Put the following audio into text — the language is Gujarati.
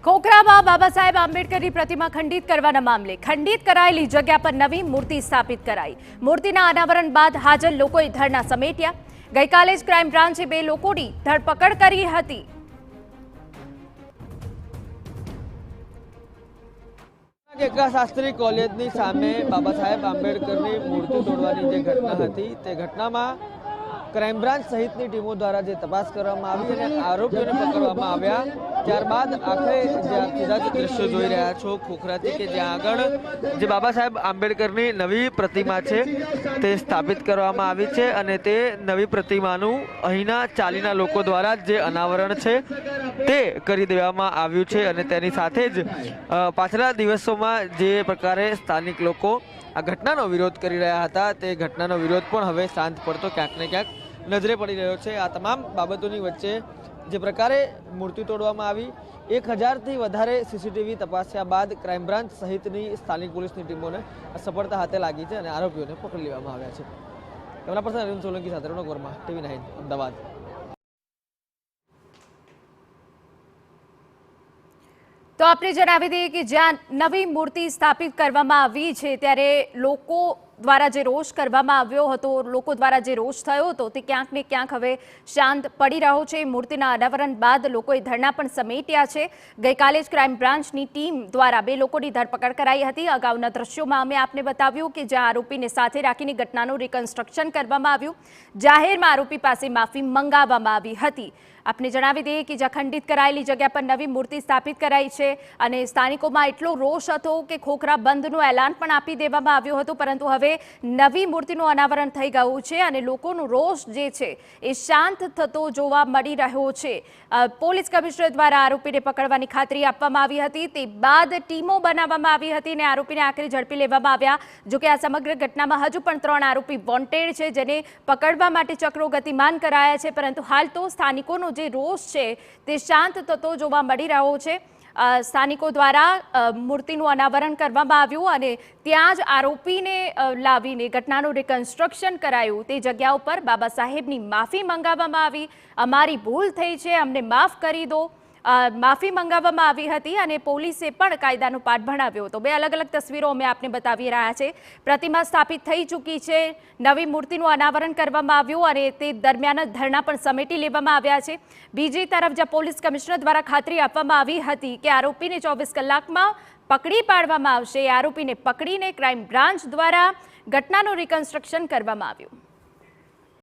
खोखराમાં બાબા સાહેબ આંબેડકરની પ્રતિમા ખંડિત કરવાના મામલે ખંડિત કરાયેલી જગ્યા પર નવી મૂર્તિ સ્થાપિત કરાઈ। મૂર્તિના અનાવરણ બાદ હાજર લોકોએ ધરણા સમેટ્યા। ગઈકાલે જ ક્રાઇમ બ્રાન્ચે 2 લોકોની ધરપકડ કરી હતી। કેકરા શાસ્ત્રી કોલેજની સામે બાબા સાહેબ આંબેડકરની મૂર્તિ તોડવાની જે ઘટના હતી તે ઘટનામાં ક્રાઇમ બ્રાન્ચ સહિતની ટીમો દ્વારા જે તપાસ કરવામાં આવી અને આરોપીઓને પકડવામાં આવ્યા। ત્યારબાદ આખરે જે સીધા જ દ્રશ્યો જોઈ રહ્યા છો ખોખરાથી કે જ્યાં આગળ જે બાબા સાહેબ આંબેડકરની નવી પ્રતિમા છે તે સ્થાપિત કરવામાં આવી છે અને તે નવી પ્રતિમાનું અહીંના ચાલીના લોકો દ્વારા જે અનાવરણ છે તે કરી દેવામાં આવ્યું છે અને તેની સાથે જ પાછલા દિવસોમાં જે પ્રકારે સ્થાનિક લોકો આ ઘટનાનો વિરોધ કરી રહ્યા હતા તે ઘટનાનો વિરોધ પણ હવે શાંત પડતો ક્યાંક ને ક્યાંક નજરે પડી રહ્યો છે। આ તમામ બાબતોની વચ્ચે જે પ્રકારે મૂર્તિ તોડવામાં આવી 1000થી વધારે સીસીટીવી તપાસ્યા બાદ ક્રાઇમ બ્રાન્ચ સહિતની સ્થાનિક પોલીસની ટીમોને સફળતા હાથે લાગી છે અને આરોપીઓને પકડી લેવામાં આવ્યા છે। કેમેરા પર્સન અરુણ સોલંકી સાથે રોનક વર્મા, TV9 અમદાવાદ। તો આપણે જણાવી દઈએ કે જ્યાં નવી મૂર્તિ સ્થાપિત કરવામાં આવી છે ત્યારે લોકો દ્વારા જે રોષ કરવામાં આવ્યો હતો, લોકો દ્વારા જે રોષ થયો હતો તે ક્યાંક ને ક્યાંક હવે શાંત પડી રહ્યો છે। મૂર્તિના અનાવરણ બાદ લોકોએ ધરણા પણ સમેટ્યા છે। ગઈકાલે જ ક્રાઇમ બ્રાન્ચની ટીમ દ્વારા 2 લોકોની ધરપકડ કરાઈ હતી। અગાઉના દ્રશ્યોમાં અમે આપને બતાવ્યું કે જ્યાં આરોપીને સાથે રાખીને ઘટનાનું રિકન્સ્ટ્રક્શન કરવામાં આવ્યું। જાહેરમાં આરોપી પાસે માફી મંગાવવામાં આવી હતી। આપને જણાવી દઈએ કે જ્યાં ખંડિત કરાયેલી જગ્યા પર નવી મૂર્તિ સ્થાપિત કરાઈ છે અને સ્થાનિકોમાં એટલો રોષ હતો કે ખોખરા બંધનું એલાન પણ આપી દેવામાં આવ્યું હતું, પરંતુ હવે નવી મૂર્તિનું અનાવરણ થઈ ગયું છે અને લોકોનો રોષ જે છે એ શાંત થતો જોવા મળી રહ્યો છે। પોલીસ કમિશનર દ્વારા આરોપીને પકડવાની ખાતરી આપવામાં આવી હતી, તે બાદ ટીમો બનાવવામાં આવી હતી અને આરોપીને આખરે ઝડપી લેવામાં આવ્યા। જોકે આ સમગ્ર ઘટનામાં હજુ પણ 3 આરોપી વોન્ટેડ છે જેને પકડવા માટે ચક્રો ગતિમાન કરાયા છે, પરંતુ હાલ તો સ્થાનિકોનો જે રોષ છે તે શાંત થતો જોવા મળી રહ્યો છે। સ્થાનિકો દ્વારા મૂર્તિનું અનાવરણ કરવામાં આવ્યું અને ત્યાં જ આરોપીને લાવીને ઘટનાનું રિકન્સ્ટ્રક્શન કરાયું। તે જગ્યા ઉપર બાબા સાહેબની માફી મંગાવવામાં આવી। અમારી ભૂલ થઈ છે, અમને માફ કરી દો, માફી મંગાવવામાં આવી હતી અને પોલીસે પણ કાયદાનો પાઠ ભણાવ્યો હતો। 2 અલગ અલગ તસવીરો અમે આપને બતાવી રહ્યા છે। પ્રતિમા સ્થાપિત થઈ ચૂકી છે, નવી મૂર્તિનું અનાવરણ કરવામાં આવ્યું અને તે દરમિયાન ધરણા પણ સમેટી લેવામાં આવ્યા છે। બીજી તરફ જ્યાં પોલીસ કમિશનર દ્વારા ખાતરી આપવામાં આવી હતી કે આરોપીને 24 કલાકમાં પકડી પાડવામાં આવશે, આરોપીને પકડીને ક્રાઇમ બ્રાન્ચ દ્વારા ઘટનાનું રિકન્સ્ટ્રક્શન કરવામાં આવ્યું।